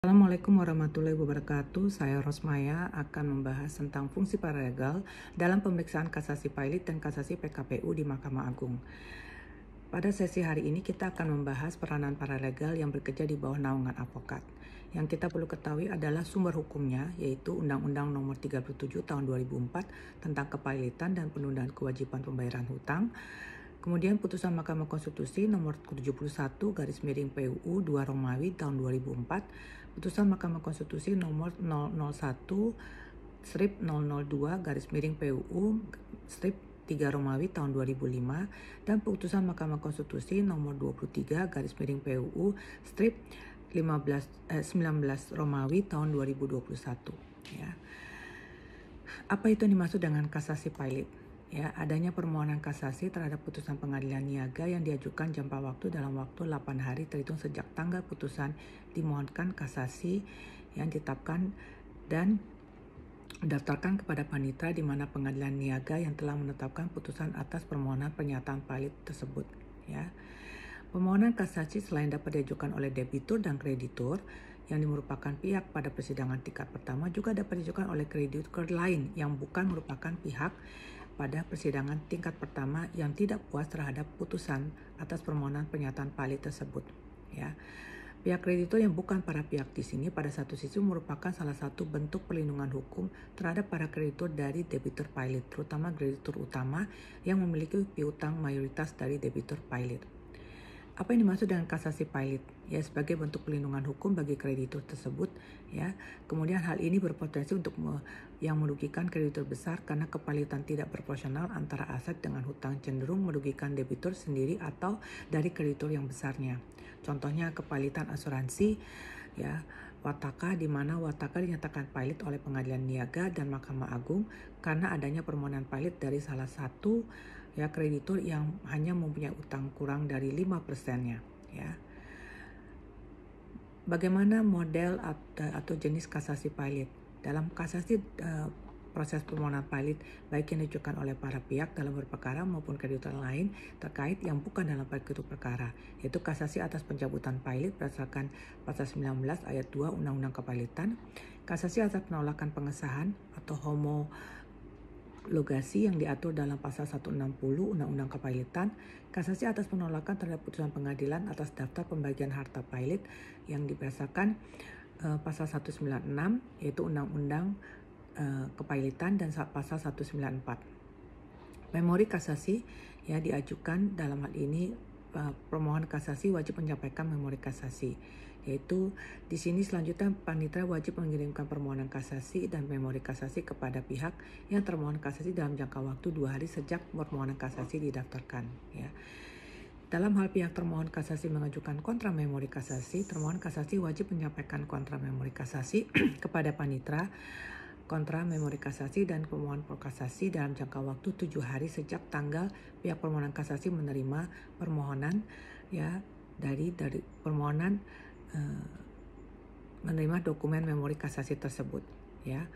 Assalamualaikum warahmatullahi wabarakatuh. Saya Rosmaya akan membahas tentang fungsi paralegal dalam pemeriksaan kasasi pilot dan kasasi PKPU di Mahkamah Agung. Pada sesi hari ini kita akan membahas peranan paralegal yang bekerja di bawah naungan advokat. Yang kita perlu ketahui adalah sumber hukumnya, yaitu Undang-Undang Nomor 37 Tahun 2004 tentang kepilotan dan penundaan kewajiban pembayaran hutang. Kemudian putusan Mahkamah Konstitusi nomor 71/PUU 2 Romawi tahun 2004, putusan Mahkamah Konstitusi nomor 001/002/PUU 3 Romawi tahun 2005 dan putusan Mahkamah Konstitusi nomor 23/PUU 19 Romawi tahun 2021. Ya. Apa itu yang dimaksud dengan kasasi pilot? Ya, adanya permohonan kasasi terhadap putusan pengadilan niaga yang diajukan jangka waktu dalam waktu 8 hari terhitung sejak tanggal putusan dimohonkan kasasi yang ditetapkan dan mendaftarkan kepada panitera di mana pengadilan niaga yang telah menetapkan putusan atas permohonan pernyataan pilot tersebut. Ya. Permohonan kasasi selain dapat diajukan oleh debitur dan kreditur yang merupakan pihak pada persidangan tingkat pertama juga dapat diajukan oleh kreditur lain yang bukan merupakan pihak pada persidangan tingkat pertama yang tidak puas terhadap putusan atas permohonan pernyataan pilot tersebut. Ya. Pihak kreditur yang bukan para pihak di sini pada satu sisi merupakan salah satu bentuk perlindungan hukum terhadap para kreditur dari debitur pilot, terutama kreditur utama yang memiliki piutang mayoritas dari debitur pilot. Apa yang dimaksud dengan kasasi pilot? Ya, sebagai bentuk perlindungan hukum bagi kreditur tersebut. Ya, kemudian hal ini berpotensi untuk yang merugikan kreditur besar karena kepilotan tidak proporsional antara aset dengan hutang cenderung merugikan debitur sendiri atau dari kreditur yang besarnya. Contohnya kepilotan asuransi, ya, Wataka, di mana Wataka dinyatakan pilot oleh Pengadilan Niaga dan Mahkamah Agung karena adanya permohonan pilot dari salah satu kreditur yang hanya mempunyai utang kurang dari 5%-nya. Ya. Bagaimana model atau jenis kasasi pilot? Dalam kasasi proses permohonan pilot baik yang diajukan oleh para pihak dalam berperkara maupun kreditur lain terkait yang bukan dalam perkara perkara, yaitu kasasi atas pencabutan pilot berdasarkan pasal 19 ayat 2 Undang-Undang Kepilotan, kasasi atas penolakan pengesahan atau homologasi yang diatur dalam pasal 160 Undang-Undang Kepilotan, kasasi atas penolakan terhadap putusan pengadilan atas daftar pembagian harta pilot yang berdasarkan pasal 196 yaitu Undang-Undang Kepilotan dan pasal 194. Memori kasasi diajukan dalam hal ini permohonan kasasi wajib menyampaikan memori kasasi, yaitu di sini selanjutnya panitera wajib mengirimkan permohonan kasasi dan memori kasasi kepada pihak yang termohon kasasi dalam jangka waktu 2 hari sejak permohonan kasasi didaftarkan. Ya. Dalam hal pihak termohon kasasi mengajukan kontra memori kasasi, termohon kasasi wajib menyampaikan kontra memori kasasi kepada panitera kontra memori kasasi dan pemohon kasasi dalam jangka waktu 7 hari sejak tanggal pihak permohonan kasasi menerima permohonan dari permohonan menerima dokumen memori kasasi tersebut. Ya.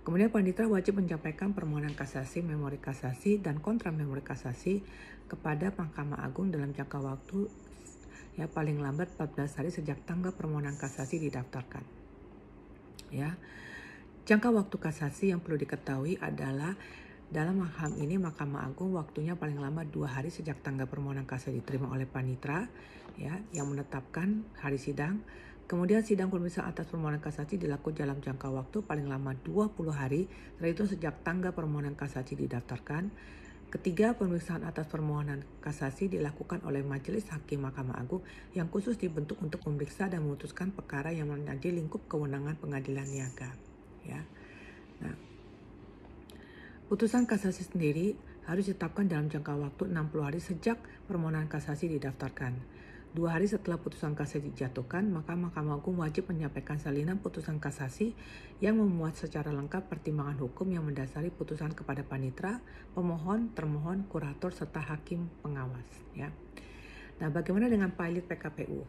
Kemudian panitera wajib menyampaikan permohonan kasasi, memori kasasi dan kontra memori kasasi kepada Mahkamah Agung dalam jangka waktu paling lambat 14 hari sejak tanggal permohonan kasasi didaftarkan. Ya. Jangka waktu kasasi yang perlu diketahui adalah dalam hal ini Mahkamah Agung waktunya paling lama 2 hari sejak tanggal permohonan kasasi diterima oleh panitera yang menetapkan hari sidang. Kemudian sidang pemeriksaan atas permohonan kasasi dilakukan dalam jangka waktu paling lama 20 hari terhitung sejak tanggal permohonan kasasi didaftarkan. Ketiga, pemeriksaan atas permohonan kasasi dilakukan oleh Majelis Hakim Mahkamah Agung yang khusus dibentuk untuk memeriksa dan memutuskan perkara yang menjadi lingkup kewenangan pengadilan niaga. Ya. Nah, putusan kasasi sendiri harus ditetapkan dalam jangka waktu 60 hari sejak permohonan kasasi didaftarkan. 2 hari setelah putusan kasasi dijatuhkan, maka Mahkamah Agung wajib menyampaikan salinan putusan kasasi yang memuat secara lengkap pertimbangan hukum yang mendasari putusan kepada panitera, pemohon, termohon, kurator, serta hakim pengawas. Ya. Nah, bagaimana dengan pilot PKPU?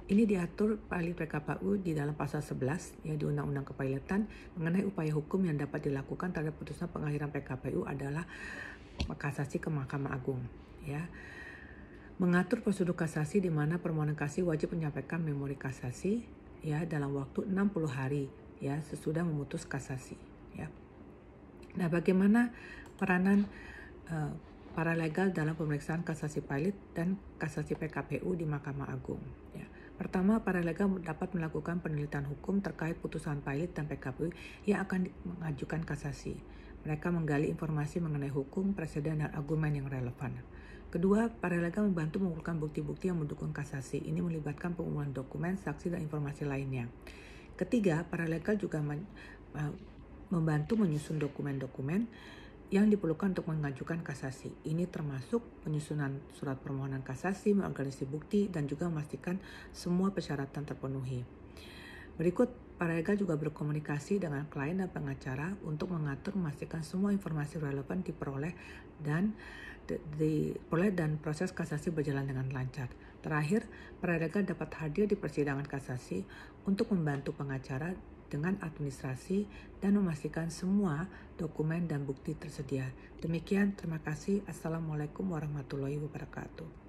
Ini diatur pilot PKPU di dalam pasal 11 di Undang-Undang Kepilotan mengenai upaya hukum yang dapat dilakukan terhadap putusan pengakhiran PKPU adalah kasasi ke Mahkamah Agung. Ya. Mengatur prosedur kasasi di mana permohonan kasasi wajib menyampaikan memori kasasi, ya dalam waktu 60 hari ya sesudah memutus kasasi ya. Nah, bagaimana peranan paralegal dalam pemeriksaan kasasi pilot dan kasasi PKPU di Mahkamah Agung ya. Pertama, paralegal dapat melakukan penelitian hukum terkait putusan pilot dan PKPU yang akan mengajukan kasasi. Mereka menggali informasi mengenai hukum, presiden, dan argumen yang relevan. Kedua, paralegal membantu mengumpulkan bukti-bukti yang mendukung kasasi. Ini melibatkan pengumpulan dokumen, saksi, dan informasi lainnya. Ketiga, paralegal juga membantu menyusun dokumen-dokumen yang diperlukan untuk mengajukan kasasi. Ini termasuk penyusunan surat permohonan kasasi, mengorganisasi bukti, dan juga memastikan semua persyaratan terpenuhi. Berikut, paralegal juga berkomunikasi dengan klien dan pengacara untuk mengatur memastikan semua informasi relevan diperoleh dan proses kasasi berjalan dengan lancar. Terakhir, paralegal dapat hadir di persidangan kasasi untuk membantu pengacara dengan administrasi dan memastikan semua dokumen dan bukti tersedia. Demikian, terima kasih. Assalamualaikum warahmatullahi wabarakatuh.